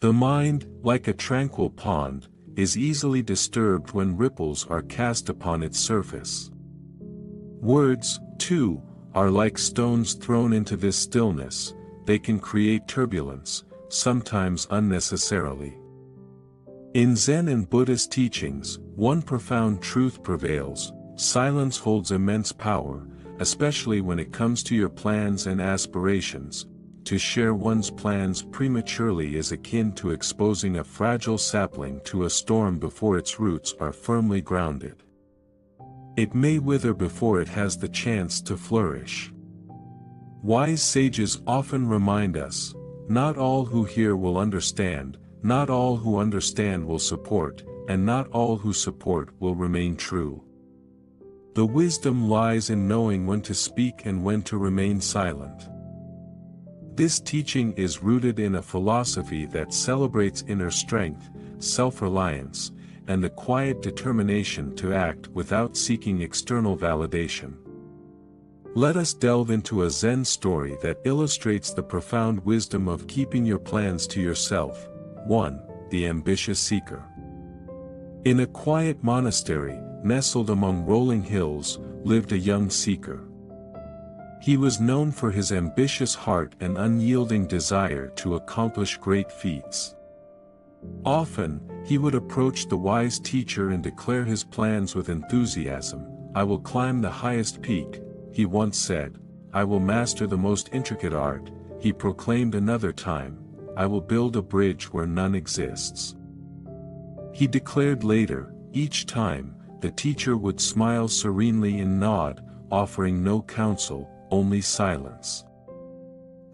The mind, like a tranquil pond, is easily disturbed when ripples are cast upon its surface. Words, too, are like stones thrown into this stillness. They can create turbulence, sometimes unnecessarily. In Zen and Buddhist teachings, one profound truth prevails: silence holds immense power, especially when it comes to your plans and aspirations. To share one's plans prematurely is akin to exposing a fragile sapling to a storm before its roots are firmly grounded. It may wither before it has the chance to flourish. Wise sages often remind us, not all who hear will understand, not all who understand will support, and not all who support will remain true. The wisdom lies in knowing when to speak and when to remain silent. This teaching is rooted in a philosophy that celebrates inner strength, self-reliance, and the quiet determination to act without seeking external validation. Let us delve into a Zen story that illustrates the profound wisdom of keeping your plans to yourself. 1. The Ambitious Seeker. In a quiet monastery, nestled among rolling hills, lived a young seeker. He was known for his ambitious heart and unyielding desire to accomplish great feats. Often, he would approach the wise teacher and declare his plans with enthusiasm. "I will climb the highest peak," he once said. "I will master the most intricate art," he proclaimed another time. "I will build a bridge where none exists." He declared later, each time, the teacher would smile serenely and nod, offering no counsel, only silence.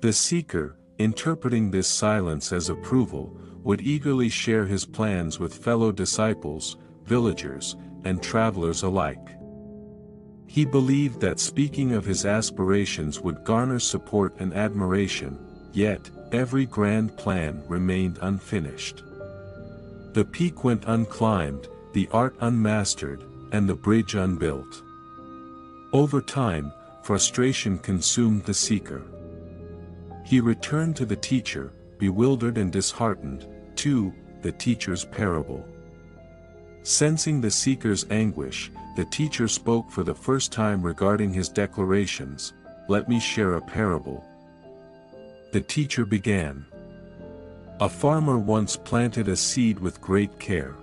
The seeker, interpreting this silence as approval, would eagerly share his plans with fellow disciples, villagers, and travelers alike. He believed that speaking of his aspirations would garner support and admiration, yet, every grand plan remained unfinished. The peak went unclimbed, the art unmastered, and the bridge unbuilt. Over time, frustration consumed the seeker. He returned to the teacher, bewildered and disheartened. 2. The Teacher's Parable. Sensing the seeker's anguish, the teacher spoke for the first time regarding his declarations. "Let me share a parable." The teacher began. A farmer once planted a seed with great care.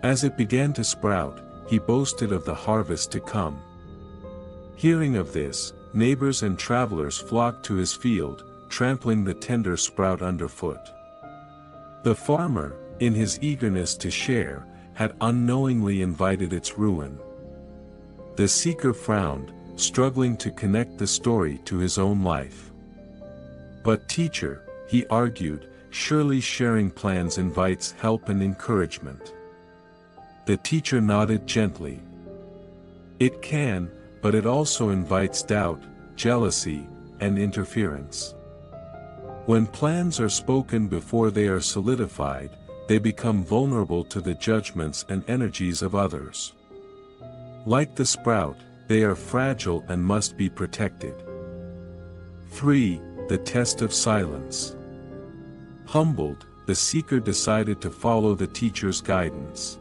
As it began to sprout, he boasted of the harvest to come. Hearing of this, neighbors and travelers flocked to his field, trampling the tender sprout underfoot. The farmer, in his eagerness to share, had unknowingly invited its ruin. The seeker frowned, struggling to connect the story to his own life. "But teacher," he argued, "surely sharing plans invites help and encouragement." The teacher nodded gently. "It can, but it also invites doubt, jealousy, and interference. When plans are spoken before they are solidified, they become vulnerable to the judgments and energies of others. Like the sprout, they are fragile and must be protected." 3. The Test of Silence. Humbled, the seeker decided to follow the teacher's guidance.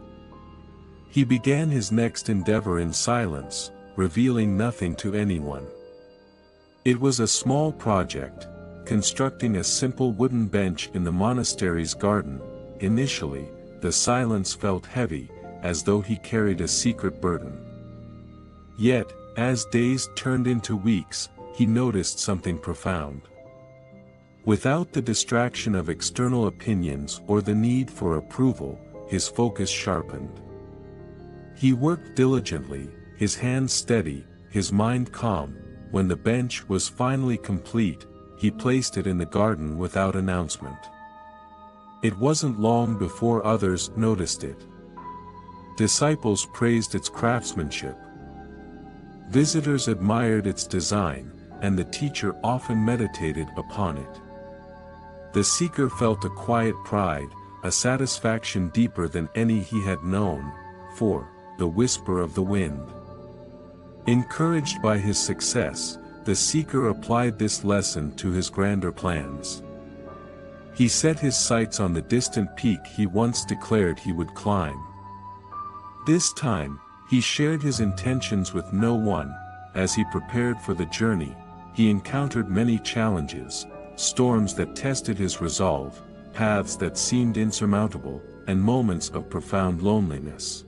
He began his next endeavor in silence, revealing nothing to anyone. It was a small project, constructing a simple wooden bench in the monastery's garden. Initially, the silence felt heavy, as though he carried a secret burden. Yet, as days turned into weeks, he noticed something profound. Without the distraction of external opinions or the need for approval, his focus sharpened. He worked diligently, his hands steady, his mind calm. When the bench was finally complete, he placed it in the garden without announcement. It wasn't long before others noticed it. Disciples praised its craftsmanship. Visitors admired its design, and the teacher often meditated upon it. The seeker felt a quiet pride, a satisfaction deeper than any he had known. 4. The Whisper of the Wind. Encouraged by his success, the seeker applied this lesson to his grander plans. He set his sights on the distant peak he once declared he would climb. This time, he shared his intentions with no one. As he prepared for the journey, he encountered many challenges, storms that tested his resolve, paths that seemed insurmountable, and moments of profound loneliness.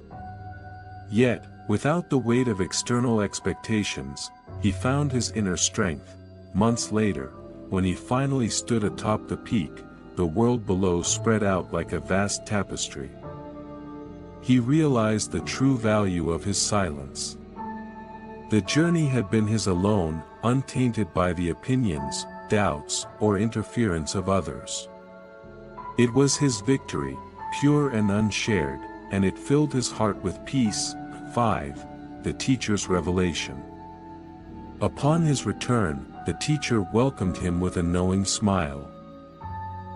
Yet, without the weight of external expectations, he found his inner strength. Months later, when he finally stood atop the peak, the world below spread out like a vast tapestry. He realized the true value of his silence. The journey had been his alone, untainted by the opinions, doubts, or interference of others. It was his victory, pure and unshared, and it filled his heart with peace. 5. The teacher's revelation. Upon his return, the teacher welcomed him with a knowing smile.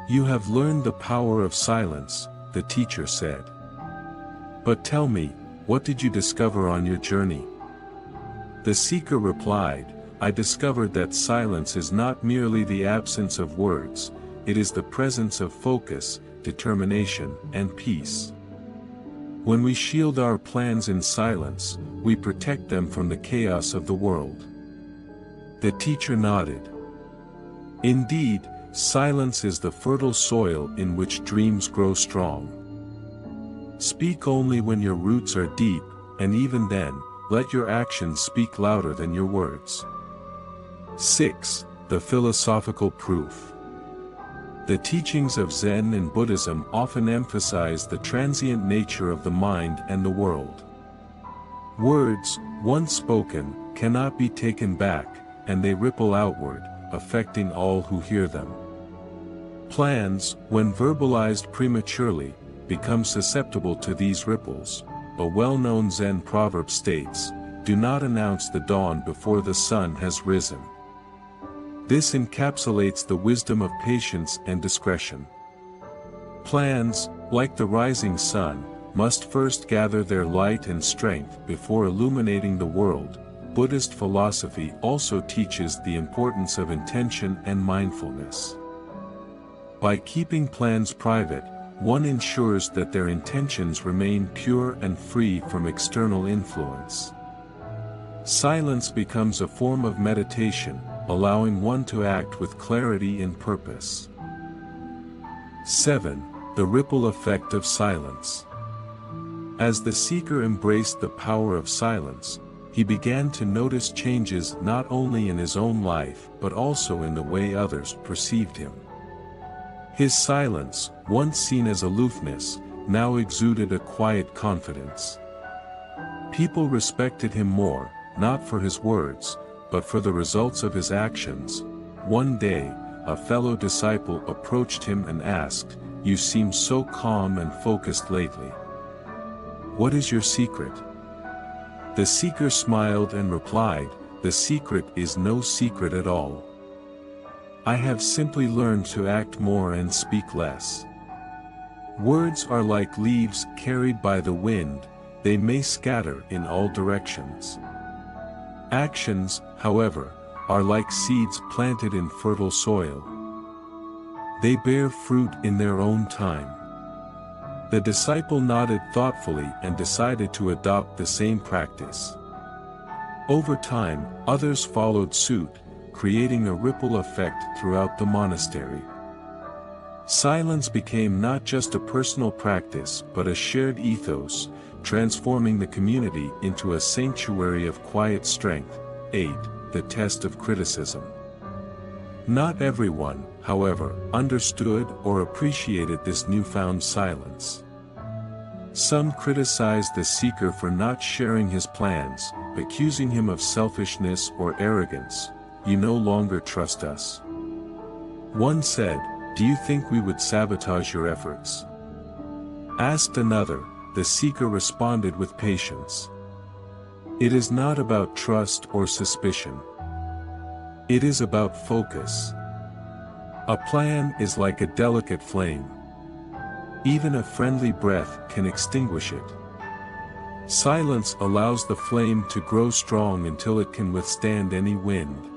"You have learned the power of silence," the teacher said. "But tell me, what did you discover on your journey?" The seeker replied, "I discovered that silence is not merely the absence of words, it is the presence of focus, determination, and peace. When we shield our plans in silence, we protect them from the chaos of the world." The teacher nodded. Indeed, silence is the fertile soil in which dreams grow strong. Speak only when your roots are deep, and even then, let your actions speak louder than your words. 6. The philosophical proof. The teachings of Zen and Buddhism often emphasize the transient nature of the mind and the world. Words, once spoken, cannot be taken back, and they ripple outward, affecting all who hear them. Plans, when verbalized prematurely, become susceptible to these ripples. A well-known Zen proverb states, "Do not announce the dawn before the sun has risen." This encapsulates the wisdom of patience and discretion. Plans, like the rising sun, must first gather their light and strength before illuminating the world. Buddhist philosophy also teaches the importance of intention and mindfulness. By keeping plans private, one ensures that their intentions remain pure and free from external influence. Silence becomes a form of meditation, allowing one to act with clarity and purpose. 7. The ripple effect of silence. As the seeker embraced the power of silence, he began to notice changes not only in his own life but also in the way others perceived him. His silence, once seen as aloofness, now exuded a quiet confidence. People respected him more, not for his words, but for the results of his actions. One day, a fellow disciple approached him and asked, "You seem so calm and focused lately. What is your secret?" The seeker smiled and replied, "The secret is no secret at all. I have simply learned to act more and speak less. Words are like leaves carried by the wind, they may scatter in all directions. Actions, however, are like seeds planted in fertile soil. They bear fruit in their own time." The disciple nodded thoughtfully and decided to adopt the same practice. Over time, others followed suit, creating a ripple effect throughout the monastery. Silence became not just a personal practice but a shared ethos, transforming the community into a sanctuary of quiet strength. 8. The test of criticism. Not everyone, however, understood or appreciated this newfound silence. Some criticized the seeker for not sharing his plans, accusing him of selfishness or arrogance. "You no longer trust us." One said, "Do you think we would sabotage your efforts?" Asked another, the seeker responded with patience, "It is not about trust or suspicion. It is about focus. A plan is like a delicate flame. Even a friendly breath can extinguish it. Silence allows the flame to grow strong until it can withstand any wind."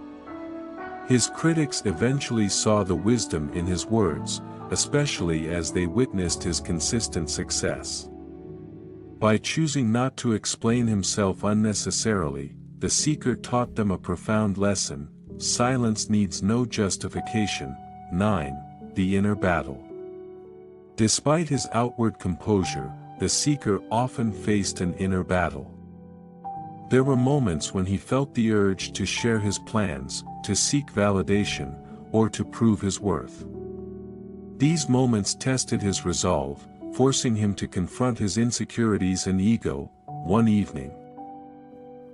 His critics eventually saw the wisdom in his words, especially as they witnessed his consistent success. By choosing not to explain himself unnecessarily, the seeker taught them a profound lesson: silence needs no justification. 9. The inner battle. Despite his outward composure, the seeker often faced an inner battle. There were moments when he felt the urge to share his plans, to seek validation, or to prove his worth. These moments tested his resolve, forcing him to confront his insecurities and ego. One evening,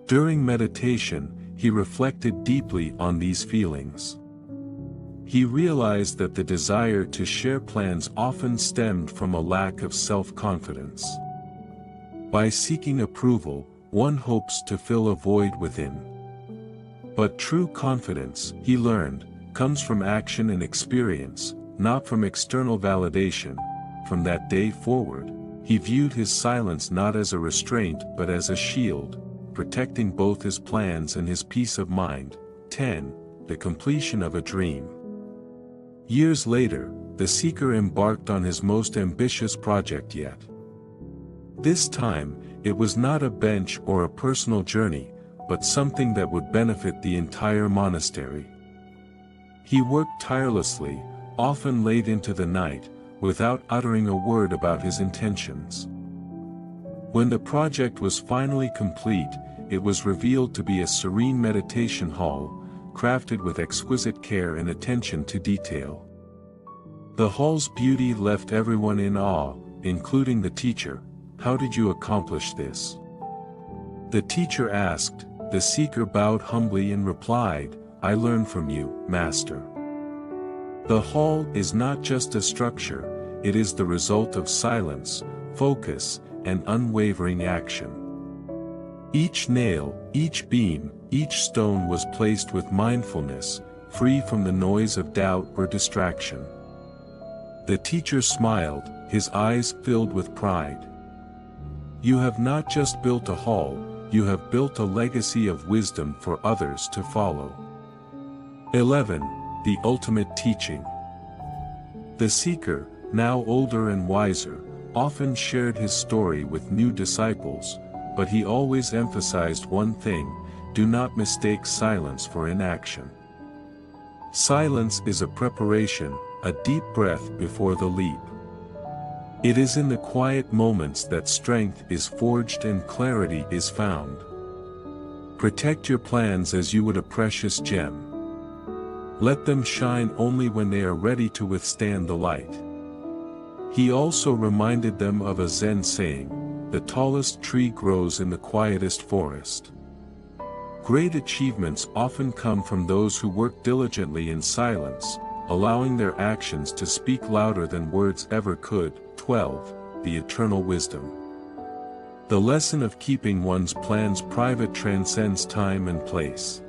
during meditation, he reflected deeply on these feelings. He realized that the desire to share plans often stemmed from a lack of self-confidence. By seeking approval, one hopes to fill a void within. But true confidence, he learned, comes from action and experience, not from external validation. From that day forward, he viewed his silence not as a restraint but as a shield, protecting both his plans and his peace of mind. 10. The completion of a dream. Years later, the seeker embarked on his most ambitious project yet. This time, it was not a bench or a personal journey, but something that would benefit the entire monastery. He worked tirelessly, often late into the night, without uttering a word about his intentions. When the project was finally complete, it was revealed to be a serene meditation hall, crafted with exquisite care and attention to detail. The hall's beauty left everyone in awe, including the teacher. "How did you accomplish this?" the teacher asked. The seeker bowed humbly and replied, "I learned from you, Master." The hall is not just a structure, it is the result of silence, focus, and unwavering action. Each nail, each beam, each stone was placed with mindfulness, free from the noise of doubt or distraction. The teacher smiled, his eyes filled with pride. "You have not just built a hall, you have built a legacy of wisdom for others to follow." 11. The ultimate teaching. The seeker, now older and wiser, often shared his story with new disciples, but he always emphasized one thing: do not mistake silence for inaction. Silence is a preparation, a deep breath before the leap. It is in the quiet moments that strength is forged and clarity is found. Protect your plans as you would a precious gem. Let them shine only when they are ready to withstand the light. He also reminded them of a Zen saying: "The tallest tree grows in the quietest forest." Great achievements often come from those who work diligently in silence, allowing their actions to speak louder than words ever could. 12. The eternal wisdom. The lesson of keeping one's plans private transcends time and place.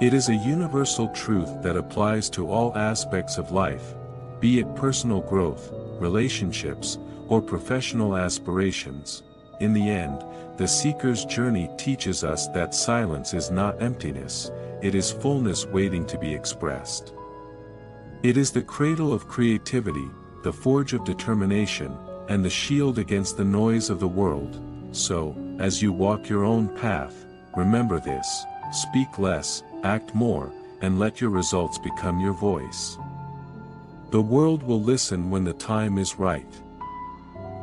It is a universal truth that applies to all aspects of life, be it personal growth, relationships, or professional aspirations. In the end, the seeker's journey teaches us that silence is not emptiness, it is fullness waiting to be expressed. It is the cradle of creativity, the forge of determination, and the shield against the noise of the world. So, as you walk your own path, remember this: speak less, act more, and let your results become your voice. The world will listen when the time is right.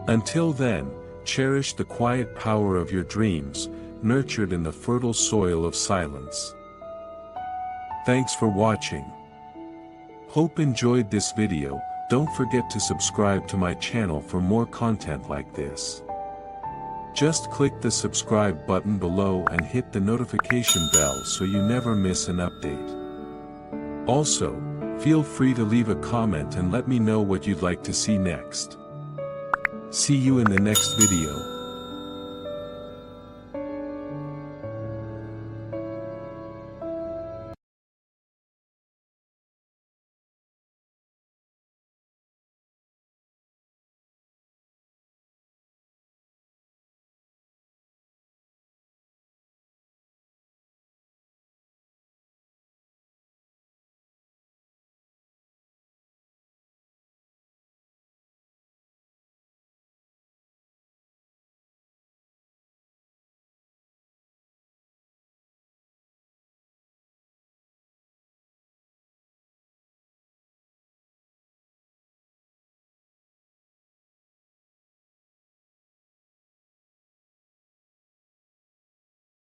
Until then, cherish the quiet power of your dreams, nurtured in the fertile soil of silence. Thanks for watching. Hope enjoyed this video. Don't forget to subscribe to my channel for more content like this. Just click the subscribe button below and hit the notification bell so you never miss an update. Also, feel free to leave a comment and let me know what you'd like to see next. See you in the next video.